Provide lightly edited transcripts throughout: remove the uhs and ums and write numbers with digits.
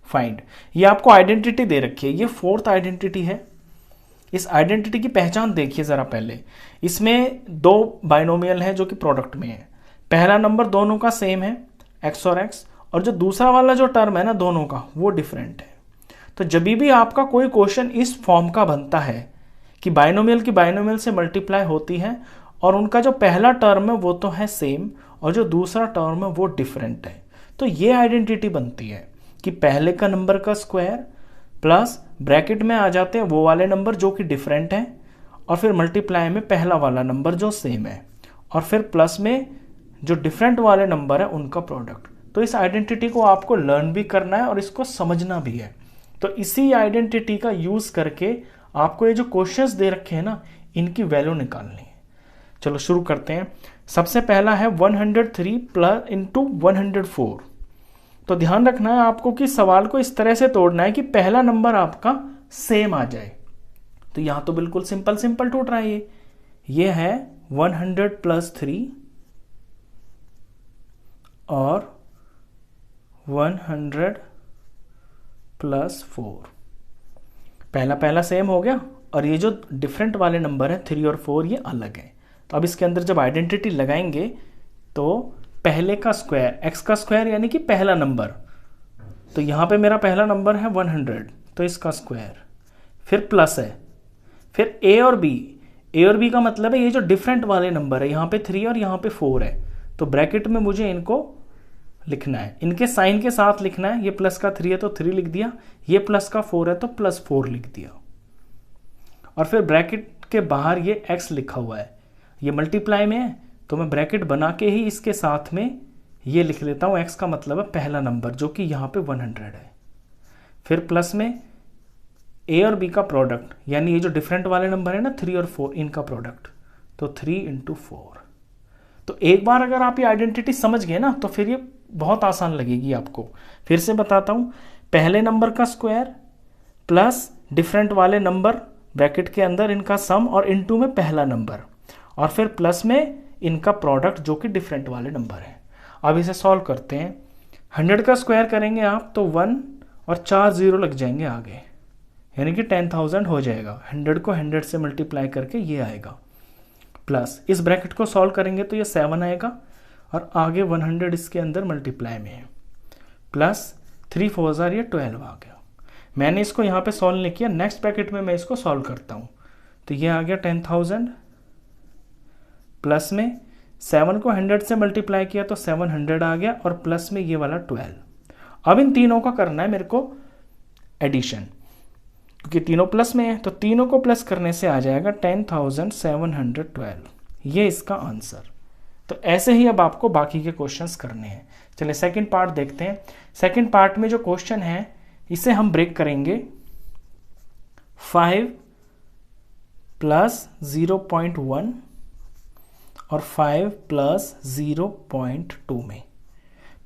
Find. ये आपको identity दे रखी है, ये फोर्थ आइडेंटिटी है। इस आइडेंटिटी की पहचान देखिए ज़रा पहले। इसमें दो बाइनोमियल है जो कि प्रोडक्ट में है। पहला नंबर दोनों का सेम है x और x, और जो दूसरा वाला जो टर्म है ना दोनों का वो डिफरेंट है। तो जब भी आपका कोई क्वेश्चन इस फॉर्म का बनता है कि बाइनोमियल की बाइनोमियल से मल्टीप्लाई होती है और उनका जो पहला टर्म है वो तो है सेम और जो दूसरा टर्म है वो डिफरेंट है, तो ये आइडेंटिटी बनती है कि पहले का नंबर का स्क्वायर प्लस ब्रैकेट में आ जाते हैं वो वाले नंबर जो कि डिफरेंट हैं, और फिर मल्टीप्लाई में पहला वाला नंबर जो सेम है, और फिर प्लस में जो डिफरेंट वाले नंबर है उनका प्रोडक्ट। तो इस आइडेंटिटी को आपको लर्न भी करना है और इसको समझना भी है। तो इसी आइडेंटिटी का यूज करके आपको ये जो क्वेश्चंस दे रखे हैं ना इनकी वैल्यू निकालनी है। चलो शुरू करते हैं। सबसे पहला है 103 प्लस इंटू 104। तो ध्यान रखना है आपको कि सवाल को इस तरह से तोड़ना है कि पहला नंबर आपका सेम आ जाए। तो यहां तो बिल्कुल सिंपल सिंपल टूट रहा है। ये है 100 प्लस 3 और 100 प्लस 4। पहला पहला सेम हो गया, और ये जो डिफरेंट वाले नंबर है 3 और 4 ये अलग है। तो अब इसके अंदर जब आइडेंटिटी लगाएंगे तो पहले का स्क्वायर x का स्क्वायर यानी कि पहला नंबर, तो यहाँ पे मेरा पहला नंबर है 100 तो इसका स्क्वायर, फिर प्लस है, फिर a और b का मतलब है ये जो डिफरेंट वाले नंबर है, यहाँ पे 3 और यहाँ पे 4 है, तो ब्रैकेट में मुझे इनको लिखना है, इनके साइन के साथ लिखना है। ये प्लस का 3 है तो 3 लिख दिया, ये प्लस का 4 है तो प्लस 4 लिख दिया, और फिर ब्रैकेट के बाहर ये x लिखा हुआ है, ये मल्टीप्लाई में है तो मैं ब्रैकेट बना के ही इसके साथ में ये लिख लेता हूँ, x का मतलब है पहला नंबर जो कि यहाँ पे 100 है, फिर प्लस में a और b का प्रोडक्ट यानी ये जो डिफरेंट वाले नंबर है ना 3 और 4 इनका प्रोडक्ट, तो 3 × 4। तो एक बार अगर आप ये आइडेंटिटी समझ गए ना तो फिर ये बहुत आसान लगेगी आपको। फिर से बताता हूँ, पहले नंबर का स्क्वायर प्लस डिफरेंट वाले नंबर ब्रैकेट के अंदर इनका सम और इनटू में पहला नंबर, और फिर प्लस में इनका प्रोडक्ट जो कि डिफरेंट वाले नंबर है। अब इसे सॉल्व करते हैं। 100 का स्क्वायर करेंगे आप तो 1 और 4 0 लग जाएंगे आगे, यानी कि 10,000 हो जाएगा। 100 को 100 से मल्टीप्लाई करके ये आएगा, प्लस इस ब्रैकेट को सॉल्व करेंगे तो ये 7 आएगा, और आगे 100 इसके अंदर मल्टीप्लाई में है, प्लस 3 4 जार ये 12 आ गया। मैंने इसको यहाँ पे सॉल्व नहीं किया, नेक्स्ट ब्रैकेट में मैं इसको सॉल्व करता हूँ। तो ये आ गया 10,000, प्लस में 7 को 100 से मल्टीप्लाई किया तो 700 आ गया, और प्लस में ये वाला 12। अब इन तीनों का करना है मेरे को एडिशन, क्योंकि तीनों प्लस में है, तो तीनों को प्लस करने से आ जाएगा 10,712। ये इसका आंसर। तो ऐसे ही अब आपको बाकी के क्वेश्चंस करने हैं। चलिए सेकंड पार्ट देखते हैं। सेकंड पार्ट में जो क्वेश्चन है इसे हम ब्रेक करेंगे 5 प्लस 0.1 और 5 प्लस 0.2 में।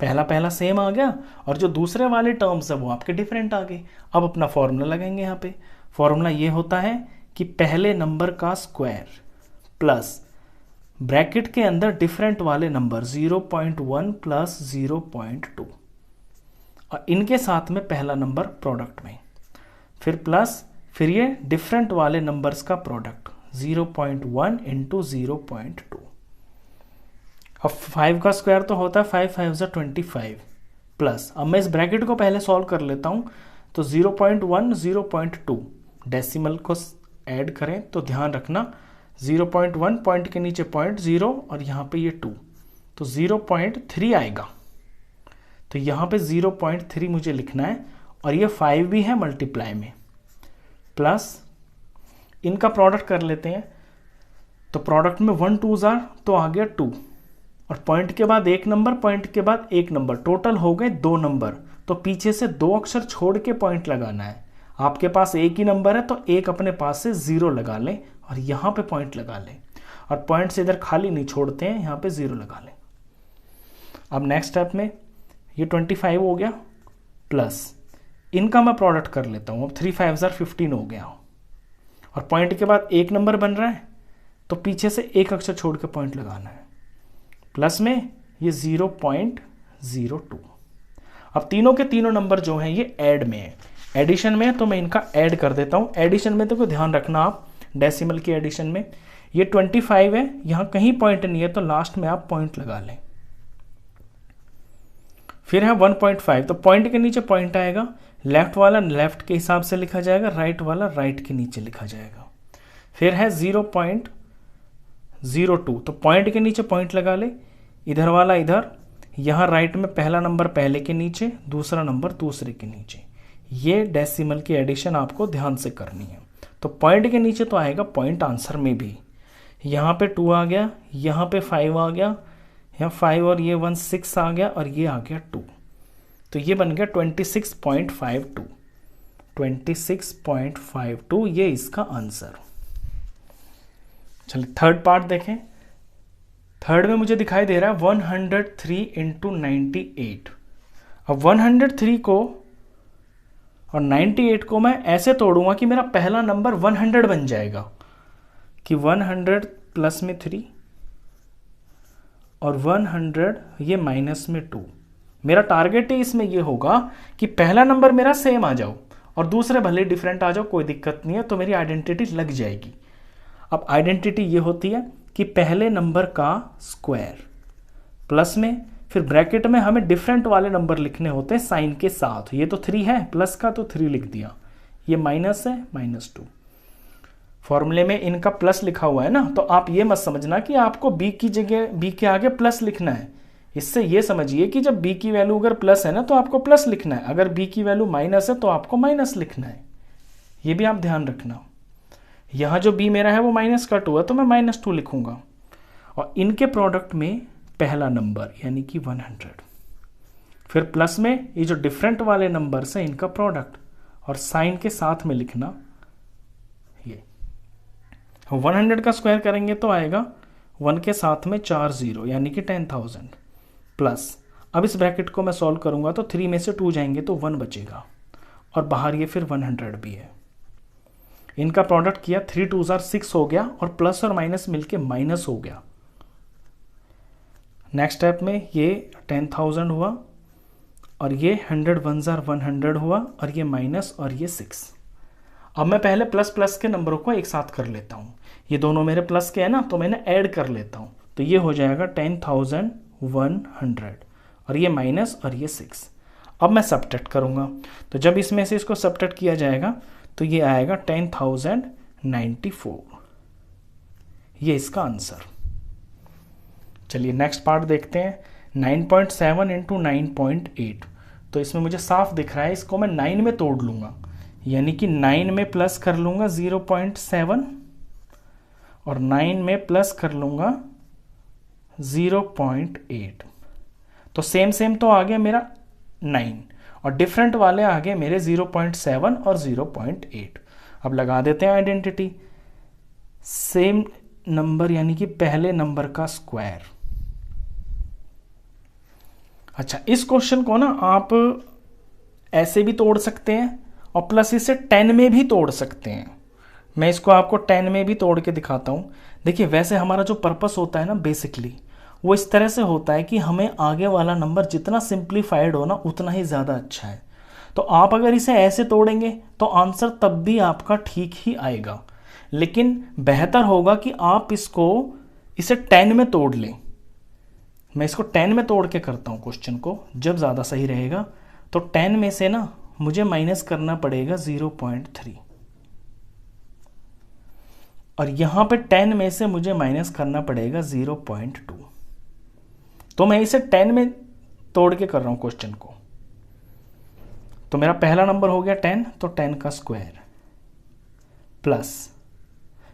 पहला पहला सेम आ गया, और जो दूसरे वाले टर्म्स है वो आपके डिफरेंट आ गए। अब अपना फॉर्मूला लगाएंगे। यहाँ पे फॉर्मूला ये होता है कि पहले नंबर का स्क्वायर प्लस ब्रैकेट के अंदर डिफरेंट वाले नंबर 0.1 प्लस 0.2, और इनके साथ में पहला नंबर प्रोडक्ट में, फिर प्लस फिर ये डिफरेंट वाले नंबर्स का प्रोडक्ट 0.1 इंटू 0.2। अब 5 का स्क्वायर तो होता है 5 5 ज़ा 25, प्लस अब मैं इस ब्रैकेट को पहले सॉल्व कर लेता हूँ। तो 0.1 0.2 डेसिमल को ऐड करें तो ध्यान रखना 0.1 पॉइंट के नीचे 0.0 और यहाँ पे ये 2, तो 0.3 आएगा। तो यहाँ पे 0.3 मुझे लिखना है, और ये 5 भी है मल्टीप्लाई में, प्लस इनका प्रोडक्ट कर लेते हैं। तो प्रोडक्ट में 1 2 ज़ार तो आ गया 2, और पॉइंट के बाद एक नंबर, पॉइंट के बाद एक नंबर, टोटल हो गए 2 नंबर। तो पीछे से 2 अक्षर छोड़ के पॉइंट लगाना है। आपके पास एक ही नंबर है तो एक अपने पास से 0 लगा लें और यहाँ पे पॉइंट लगा लें, और पॉइंट से इधर खाली नहीं छोड़ते हैं, यहाँ पे 0 लगा लें। अब नेक्स्ट स्टेप में ये 25 हो गया, प्लस इनका मैं प्रोडक्ट कर लेता हूँ। अब 3 5 ज़ार 15 हो गया, और पॉइंट के बाद एक नंबर बन रहा है तो पीछे से एक अक्षर छोड़ के पॉइंट लगाना है, प्लस में ये 0.02। अब तीनों के तीनों नंबर जो हैं ये ऐड में है, एडिशन में है, तो मैं इनका ऐड कर देता हूँ। एडिशन में तो कोई ध्यान रखना आप, डेसिमल की एडिशन में ये 25 है, यहाँ कहीं पॉइंट नहीं है तो लास्ट में आप पॉइंट लगा लें। फिर है 1.5, तो पॉइंट के नीचे पॉइंट आएगा, लेफ्ट वाला लेफ्ट के हिसाब से लिखा जाएगा, राइट वाला राइट के नीचे लिखा जाएगा। फिर है 0.02, तो पॉइंट के नीचे पॉइंट लगा ले, इधर वाला इधर, यहाँ राइट में पहला नंबर पहले के नीचे, दूसरा नंबर दूसरे के नीचे। ये डेसिमल की एडिशन आपको ध्यान से करनी है। तो पॉइंट के नीचे तो आएगा पॉइंट आंसर में भी, यहाँ पे 2 आ गया, यहाँ पे 5 आ गया, यहाँ 5 और ये 1 6 आ गया, और ये आ गया 2, तो ये बन गया 26.52। 26.52 ये इसका आंसर। चलिए थर्ड पार्ट देखें। थर्ड में मुझे दिखाई दे रहा है 103 × 98। अब 103 को और 98 को मैं ऐसे तोड़ूंगा कि मेरा पहला नंबर 100 बन जाएगा, कि 100 प्लस में 3 और 100 ये माइनस में 2। मेरा टारगेट ही इसमें ये होगा कि पहला नंबर मेरा सेम आ जाओ और दूसरे भले डिफरेंट आ जाओ, कोई दिक्कत नहीं है, तो मेरी आइडेंटिटी लग जाएगी। अब आइडेंटिटी ये होती है कि पहले नंबर का स्क्वायर प्लस में, फिर ब्रैकेट में हमें डिफरेंट वाले नंबर लिखने होते हैं साइन के साथ। ये तो 3 है, प्लस का तो 3 लिख दिया, ये माइनस है -2। फॉर्मूले में इनका प्लस लिखा हुआ है ना, तो आप ये मत समझना कि आपको बी की जगह बी के आगे प्लस लिखना है। इससे ये समझिए कि जब बी की वैल्यू अगर प्लस है ना तो आपको प्लस लिखना है, अगर बी की वैल्यू माइनस है तो आपको माइनस लिखना है। ये भी आप ध्यान रखना। यहाँ जो बी मेरा है वो -2 है, तो मैं -2 लिखूंगा। और इनके प्रोडक्ट में पहला नंबर यानी कि 100, फिर प्लस में ये जो डिफरेंट वाले नंबर है इनका प्रोडक्ट, और साइन के साथ में लिखना ये। 100 का स्क्वायर करेंगे तो आएगा 1 के साथ में 4 0 यानी कि 10,000 प्लस। अब इस ब्रैकेट को मैं सॉल्व करूंगा तो 3 में से 2 जाएंगे तो 1 बचेगा, और बाहर ये फिर 100 भी है। इनका प्रोडक्ट किया, 3 2 6 हो गया, और प्लस और माइनस मिलके माइनस हो गया। नेक्स्ट स्टेप में ये 10,000 हुआ, और ये 100 1 100 हुआ, और ये माइनस और ये 6। अब मैं पहले प्लस प्लस के नंबरों को एक साथ कर लेता हूँ। ये दोनों मेरे प्लस के हैं ना, तो मैंने ऐड कर लेता हूँ, तो ये हो जाएगा 10,100, और ये माइनस और ये 6। अब मैं सब्ट्रैक्ट करूँगा, तो जब इसमें से इसको सब्ट्रैक्ट किया जाएगा तो ये आएगा 10,094। ये इसका आंसर। चलिए नेक्स्ट पार्ट देखते हैं। 9.7 × 9.8, तो इसमें मुझे साफ दिख रहा है, इसको मैं 9 में तोड़ लूँगा, यानी कि 9 में प्लस कर लूँगा 0.7, और 9 में प्लस कर लूँगा 0.8। तो सेम तो आ गया मेरा 9, और डिफरेंट वाले आ गए मेरे 0.7 और 0.8। अब लगा देते हैं आइडेंटिटी। सेम नंबर यानी कि पहले नंबर का स्क्वायर। अच्छा, इस क्वेश्चन को ना आप ऐसे भी तोड़ सकते हैं, और प्लस इसे 10 में भी तोड़ सकते हैं। मैं इसको आपको 10 में भी तोड़ के दिखाता हूँ। देखिए, वैसे हमारा जो पर्पस होता है ना बेसिकली, वो इस तरह से होता है कि हमें आगे वाला नंबर जितना सिंप्लीफाइड हो ना उतना ही ज़्यादा अच्छा है। तो आप अगर इसे ऐसे तोड़ेंगे तो आंसर तब भी आपका ठीक ही आएगा, लेकिन बेहतर होगा कि आप इसे 10 में तोड़ लें। मैं इसको 10 में तोड़ के करता हूँ क्वेश्चन को, जब ज़्यादा सही रहेगा। तो 10 में से ना मुझे माइनस करना पड़ेगा 0.3, और यहाँ पे 10 में से मुझे माइनस करना पड़ेगा 0.2। तो मैं इसे 10 में तोड़ के कर रहा हूँ क्वेश्चन को। तो मेरा पहला नंबर हो गया 10, तो 10 का स्क्वायर प्लस,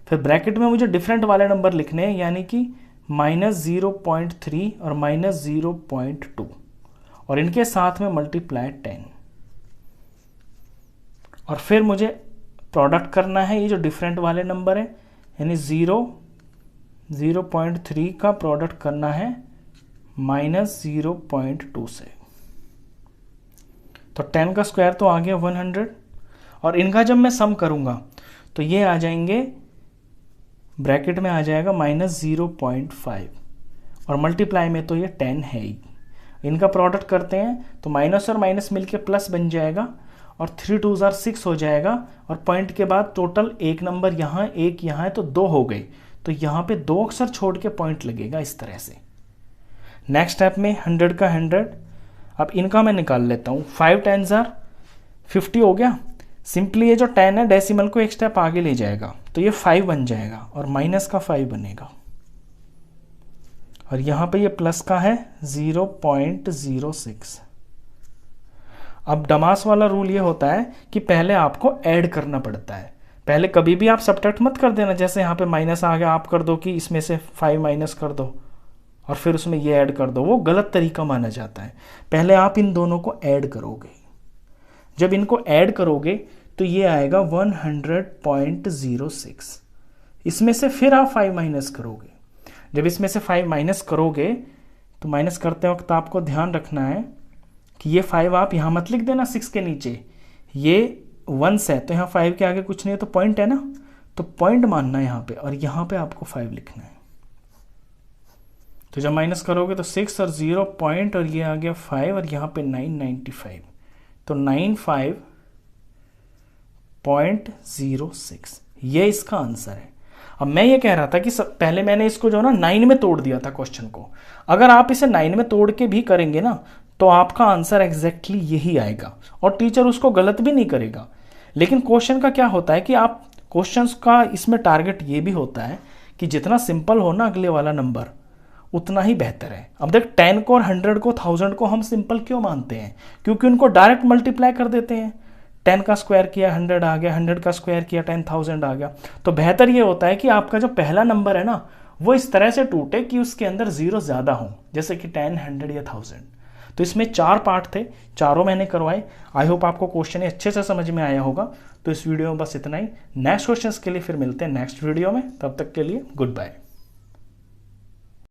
फिर ब्रैकेट में मुझे डिफरेंट वाले नंबर लिखने हैं, यानी कि -0.3 और -0.2, और इनके साथ में मल्टीप्लाई 10, और फिर मुझे प्रोडक्ट करना है ये जो डिफरेंट वाले नंबर है, यानी 0.3 का प्रोडक्ट करना है -0.2 से। तो 10 का स्क्वायर तो आ गया 100, और इनका जब मैं सम करूंगा तो ये आ जाएंगे, ब्रैकेट में आ जाएगा -0.5, और मल्टीप्लाई में तो ये 10 है ही। इनका प्रोडक्ट करते हैं तो माइनस और माइनस मिलके प्लस बन जाएगा और 3 2 6 हो जाएगा और पॉइंट के बाद टोटल एक नंबर यहाँ एक यहाँ है तो 2 हो गए, तो यहाँ पे 2 अक्षर छोड़ के पॉइंट लगेगा इस तरह से। नेक्स्ट स्टेप में 100 का 100, अब इनका मैं निकाल लेता हूँ। 5 10 50 हो गया। सिंपली ये जो 10 है डेसिमल को एक स्टेप आगे ले जाएगा तो ये 5 बन जाएगा और माइनस का 5 बनेगा और यहाँ पे ये प्लस का है 0.06। अब डमास वाला रूल ये होता है कि पहले आपको ऐड करना पड़ता है। पहले कभी भी आप सब्ट्रैक्ट मत कर देना, जैसे यहाँ पे माइनस आ गया आप कर दो कि इसमें से 5 माइनस कर दो और फिर उसमें ये ऐड कर दो, वो गलत तरीका माना जाता है। पहले आप इन दोनों को ऐड करोगे, जब इनको ऐड करोगे तो ये आएगा 100.06। इसमें से फिर आप 5 माइनस करोगे, जब इसमें से 5 माइनस करोगे तो माइनस करते वक्त आपको ध्यान रखना है कि ये 5 आप यहाँ मत लिख देना 6 के नीचे, ये 1 है तो यहाँ 5 के आगे कुछ नहीं है तो पॉइंट है ना, तो पॉइंट मानना है यहाँ पे और यहाँ पे आपको 5 लिखना है। तो जब माइनस करोगे तो 6 और 0 पॉइंट और ये आ गया 5 और यहाँ पे 995, तो 95.06 ये इसका आंसर है। अब मैं ये कह रहा था कि पहले मैंने इसको जो ना 9 में तोड़ दिया था क्वेश्चन को, अगर आप इसे 9 में तोड़ के भी करेंगे ना तो आपका आंसर एग्जैक्टली यही आएगा और टीचर उसको गलत भी नहीं करेगा। लेकिन क्वेश्चन का क्या होता है कि आप क्वेश्चंस का इसमें टारगेट ये भी होता है कि जितना सिंपल हो ना अगले वाला नंबर उतना ही बेहतर है। अब देख 10 को और 100 को 1000 को हम सिंपल क्यों मानते हैं, क्योंकि उनको डायरेक्ट मल्टीप्लाई कर देते हैं। 10 का स्क्वायर किया 100 आ गया, 100 का स्क्वायर किया 10,000 आ गया। तो बेहतर ये होता है कि आपका जो पहला नंबर है ना वो इस तरह से टूटे कि उसके अंदर 0 ज़्यादा हो, जैसे कि 10, 100 या 1000। तो इसमें 4 पार्ट थे, चारों मैंने करवाए। आई होप आपको क्वेश्चन अच्छे से समझ में आया होगा। तो इस वीडियो में बस इतना ही। नेक्स्ट क्वेश्चंस के लिए फिर मिलते हैं नेक्स्ट वीडियो में, तब तक के लिए गुड बाय।